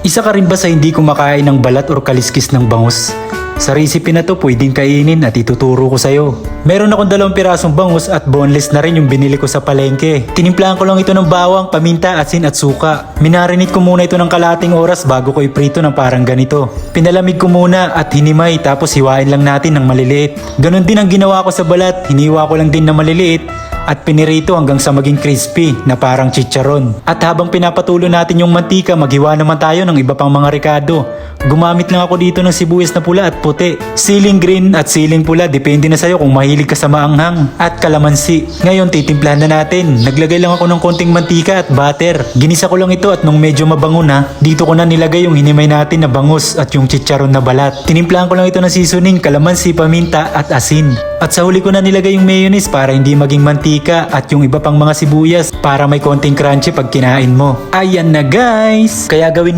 Isa ka rin ba sa hindi kumakain ng balat or kaliskis ng bangus? Sa recipe na to pwedeng kainin at ituturo ko sa'yo. Meron akong 2 pirasong bangus at boneless na rin yung binili ko sa palengke. Tinimplahan ko lang ito ng bawang, paminta, asin at suka. Minarinate ko muna ito ng kalating oras bago ko iprito ng parang ganito. Pinalamig ko muna at hinimay tapos hiwain lang natin ng maliliit. Ganon din ang ginawa ko sa balat, hiniwa ko lang din na maliliit at pinirito hanggang sa maging crispy na parang chicharon. At habang pinapatulo natin yung mantika, maghiwa naman tayo ng iba pang mga rekado. Gumamit lang ako dito ng sibuyas na pula at puti, siling green at siling pula, depende na sa'yo kung mahilig ka sa maanghang, at kalamansi. Ngayon titimplahan na natin. Naglagay lang ako ng konting mantika at butter. Ginisa ko lang ito at nung medyo mabango na, dito ko na nilagay yung hinimay natin na bangus at yung chicharon na balat. Tinimplahan ko lang ito ng seasoning, kalamansi, paminta at asin. At sa huli ko na nilagay yung mayonnaise para hindi maging mantika at yung iba pang mga sibuyas para may konting crunchy pag kinain mo. Ayan na guys! Kaya gawin mo